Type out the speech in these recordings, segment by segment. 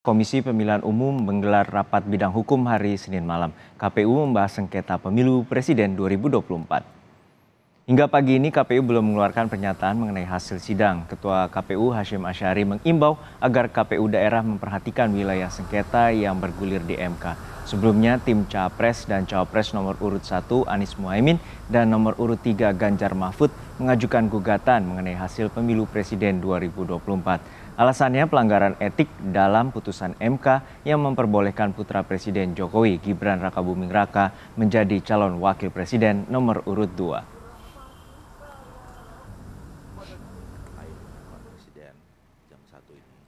Komisi Pemilihan Umum menggelar rapat bidang hukum hari Senin malam. KPU membahas sengketa pemilu Presiden 2024. Hingga pagi ini KPU belum mengeluarkan pernyataan mengenai hasil sidang. Ketua KPU Hasyim Asyari mengimbau agar KPU daerah memperhatikan wilayah sengketa yang bergulir di MK. Sebelumnya tim Capres dan Cawapres nomor urut 1 Anies Mohaimin dan nomor urut 3 Ganjar Mahfud mengajukan gugatan mengenai hasil pemilu Presiden 2024. Alasannya pelanggaran etik dalam putusan MK yang memperbolehkan putra Presiden Jokowi Gibran Rakabuming Raka menjadi calon wakil presiden nomor urut 2.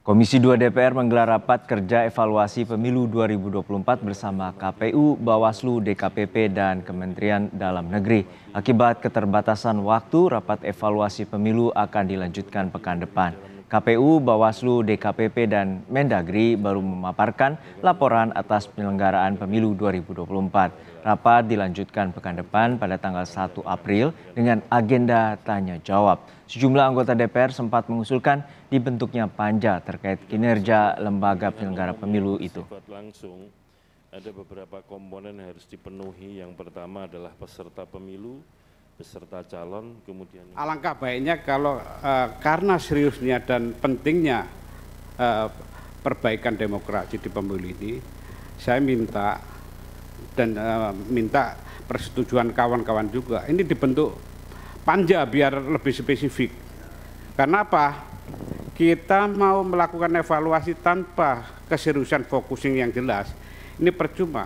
Komisi 2 DPR menggelar rapat kerja evaluasi pemilu 2024 bersama KPU, Bawaslu, DKPP, dan Kementerian Dalam Negeri. Akibat keterbatasan waktu, rapat evaluasi pemilu akan dilanjutkan pekan depan. KPU, Bawaslu, DKPP, dan Mendagri baru memaparkan laporan atas penyelenggaraan pemilu 2024. Rapat dilanjutkan pekan depan pada tanggal 1 April dengan agenda tanya jawab. Sejumlah anggota DPR sempat mengusulkan dibentuknya panja terkait kinerja lembaga penyelenggara pemilu itu. Langsung ada beberapa komponen yang harus dipenuhi. Yang pertama adalah peserta pemilu, peserta calon, kemudian alangkah baiknya kalau karena seriusnya dan pentingnya perbaikan demokrasi di pemilu ini, saya minta persetujuan kawan-kawan juga ini dibentuk panja biar lebih spesifik. Karena apa? Kita mau melakukan evaluasi tanpa keseriusan focusing yang jelas, ini percuma.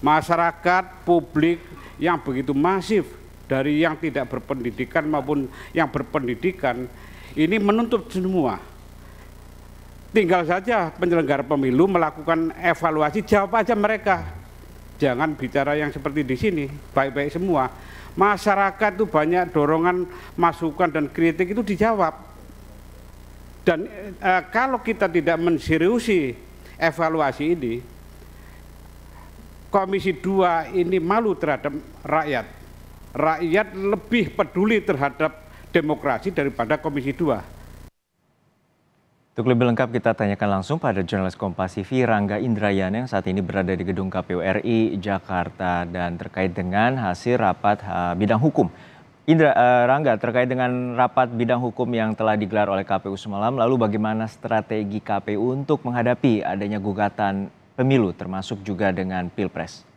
Masyarakat, publik yang begitu masif dari yang tidak berpendidikan maupun yang berpendidikan ini menuntut semua. Tinggal saja penyelenggara pemilu melakukan evaluasi, jawab aja mereka. Jangan bicara yang seperti di sini, baik-baik semua. Masyarakat itu banyak dorongan, masukan dan kritik itu dijawab. Dan kalau kita tidak menseriusi evaluasi ini, Komisi 2 ini malu terhadap rakyat. Rakyat lebih peduli terhadap demokrasi daripada Komisi 2. Untuk lebih lengkap kita tanyakan langsung pada jurnalis Kompas TV Rangga Indrayana yang saat ini berada di Gedung KPU RI Jakarta dan terkait dengan hasil rapat bidang hukum. Rangga, terkait dengan rapat bidang hukum yang telah digelar oleh KPU semalam, lalu bagaimana strategi KPU untuk menghadapi adanya gugatan pemilu termasuk juga dengan Pilpres?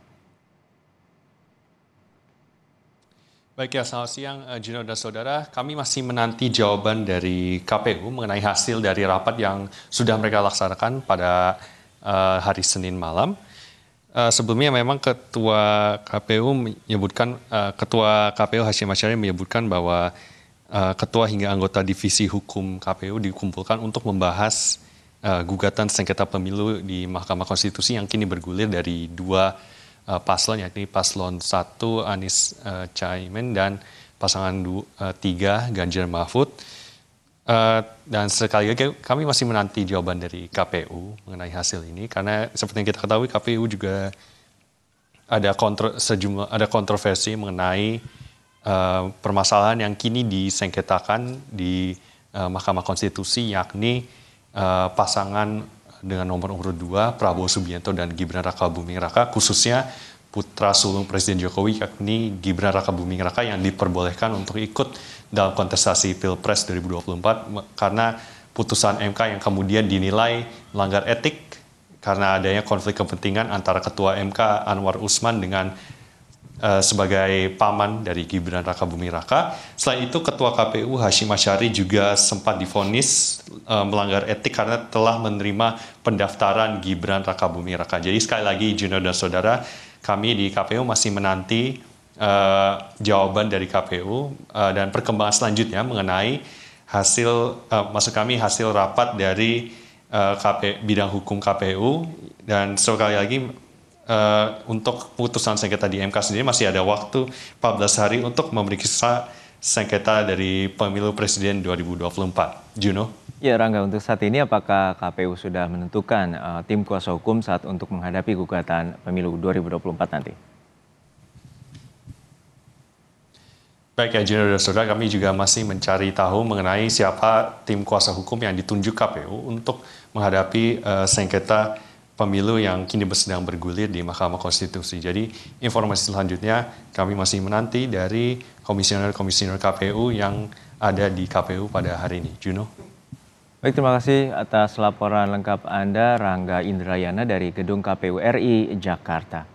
Baik ya, selamat siang Juno dan Saudara. Kami masih menanti jawaban dari KPU mengenai hasil dari rapat yang sudah mereka laksanakan pada hari Senin malam. Sebelumnya memang Ketua KPU Hasyim Asyari menyebutkan bahwa Ketua hingga anggota Divisi Hukum KPU dikumpulkan untuk membahas gugatan sengketa pemilu di Mahkamah Konstitusi yang kini bergulir dari dua paslon, yakni paslon 1 Anies Caimin dan pasangan 3 Ganjar Mahfud. Dan sekali lagi kami masih menanti jawaban dari KPU mengenai hasil ini, karena seperti yang kita ketahui KPU juga ada kontroversi mengenai permasalahan yang kini disengketakan di Mahkamah Konstitusi, yakni pasangan dengan nomor urut 2 Prabowo Subianto dan Gibran Rakabuming Raka, khususnya putra sulung Presiden Jokowi yakni Gibran Rakabuming Raka yang diperbolehkan untuk ikut dalam kontestasi Pilpres 2024 karena putusan MK yang kemudian dinilai melanggar etik karena adanya konflik kepentingan antara Ketua MK Anwar Usman dengan sebagai paman dari Gibran Rakabuming Raka. Selain itu, Ketua KPU Hasyim Asyari juga sempat divonis melanggar etik karena telah menerima pendaftaran Gibran Rakabuming Raka. Jadi sekali lagi, Juno dan Saudara, kami di KPU masih menanti jawaban dari KPU dan perkembangan selanjutnya mengenai hasil rapat dari bidang hukum KPU. Dan sekali lagi, untuk putusan sengketa di MK sendiri masih ada waktu 14 hari untuk memeriksa sengketa dari pemilu Presiden 2024. Juno? Ya Rangga, untuk saat ini apakah KPU sudah menentukan tim kuasa hukum saat untuk menghadapi gugatan pemilu 2024 nanti? Baik ya, Juno dan Saudara, kami juga masih mencari tahu mengenai siapa tim kuasa hukum yang ditunjuk KPU untuk menghadapi sengketa pemilu yang kini sedang bergulir di Mahkamah Konstitusi. Jadi informasi selanjutnya kami masih menanti dari komisioner-komisioner KPU yang ada di KPU pada hari ini. Juno. Baik, terima kasih atas laporan lengkap Anda, Rangga Indrayana dari Gedung KPU RI Jakarta.